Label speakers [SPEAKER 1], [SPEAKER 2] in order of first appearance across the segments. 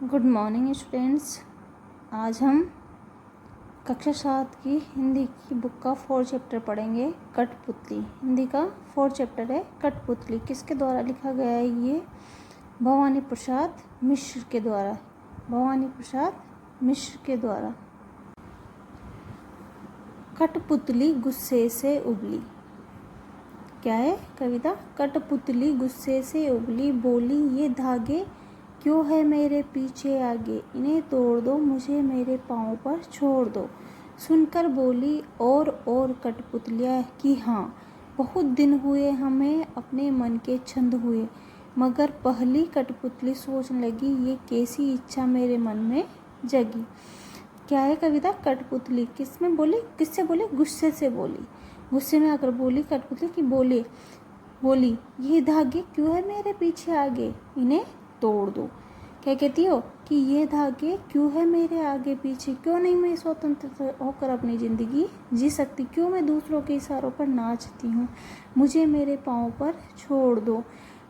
[SPEAKER 1] Good morning students. आज हम कक्षा 7 की हिंदी की बुक का 4 चैप्टर पढ़ेंगे। कठपुतली हिंदी का 4 चैप्टर है कठपुतली। किसके द्वारा लिखा गया है? ये भवानी प्रसाद मिश्र के द्वारा। भवानी प्रसाद मिश्र के द्वारा। कठपुतली गुस्से से उबली। क्या है कविता? कठपुतली गुस्से से उबली, बोली ये धागे क्यों है मेरे पीछे आगे, इन्हें तोड़ दो, मुझे मेरे पाँव पर छोड़ दो। सुनकर बोली और कठपुतलियाँ कि हाँ, बहुत दिन हुए हमें अपने मन के छंद हुए। मगर पहली कठपुतली सोचने लगी, ये कैसी इच्छा मेरे मन में जगी। क्या है कविता? कठपुतली किस में बोली? किससे बोली? गुस्से से बोली। गुस्से में आकर बोली कठपुतली कि बोली ये धागे क्यों है मेरे पीछे आगे, इन्हें तोड़ दो। क्या कहती हो कि ये धागे क्यों है मेरे आगे पीछे, क्यों नहीं मैं स्वतंत्र होकर अपनी ज़िंदगी जी सकती, क्यों मैं दूसरों के इशारों पर नाचती हूँ, मुझे मेरे पाँव पर छोड़ दो।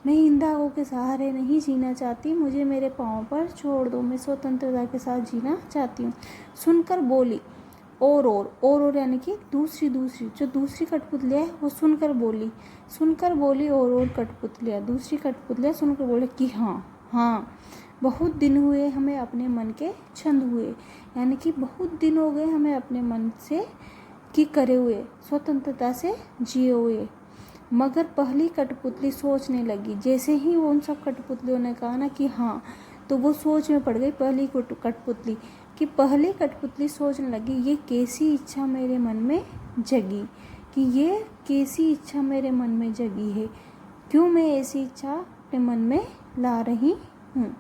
[SPEAKER 1] मैं इन धागों के सहारे नहीं जीना चाहती, मुझे मेरे पाँव पर छोड़ दो, मैं स्वतंत्रता के साथ जीना चाहती हूँ। सुनकर बोली और यानी कि दूसरी जो दूसरी कठपुतलियाँ है वो सुनकर बोली और कठपुतलियाँ, दूसरी कठपुतलियाँ सुनकर बोले कि हाँ बहुत दिन हुए हमें अपने मन के छंद हुए, यानी कि बहुत दिन हो गए हमें अपने मन से की करे हुए, स्वतंत्रता से जिए हुए। मगर पहली कठपुतली सोचने लगी। जैसे ही वो उन सब कठपुतलियों ने कहा ना कि हाँ, तो वो सोच में पड़ गई पहली कठपुतली कि पहली कठपुतली सोचने लगी, ये कैसी इच्छा मेरे मन में जगी, कि ये कैसी इच्छा मेरे मन में जगी है, क्यों मैं ऐसी इच्छा अपने मन में ला रही हूँ।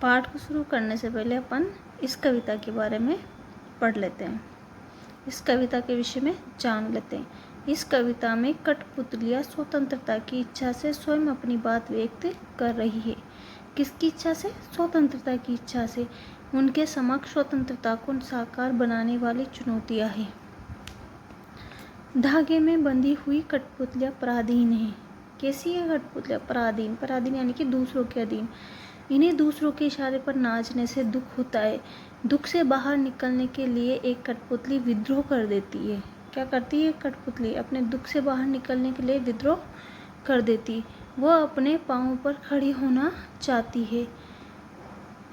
[SPEAKER 1] पाठ को शुरू करने से पहले अपन इस कविता के बारे में पढ़ लेते हैं, इस कविता के विषय में जान लेते हैं। इस कविता में कठपुतलियाँ स्वतंत्रता की इच्छा से स्वयं अपनी बात व्यक्त कर रही है। किसकी इच्छा से? स्वतंत्रता की इच्छा से। उनके समक्ष स्वतंत्रता को साकार बनाने वाली चुनौतियाँ हैं। धागे में बंधी हुई कठपुतलियाँ पराधीन हैं। कैसी है कठपुतलियाँ? पराधीन यानी कि दूसरों के अधीन। इन्हें दूसरों के इशारे पर नाचने से दुख होता है। दुख से बाहर निकलने के लिए एक कठपुतली विद्रोह कर देती है। क्या करती है कठपुतली? अपने दुख से बाहर निकलने के लिए विद्रोह कर देती। वह अपने पाँव पर खड़ी होना चाहती है।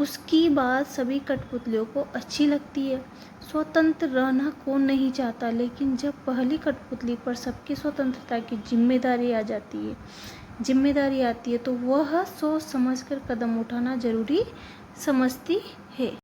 [SPEAKER 1] उसकी बात सभी कठपुतलियों को अच्छी लगती है। स्वतंत्र रहना कौन नहीं चाहता, लेकिन जब पहली कठपुतली पर सबकी स्वतंत्रता की जिम्मेदारी आती है तो वह सोच समझकर कदम उठाना जरूरी समझती है।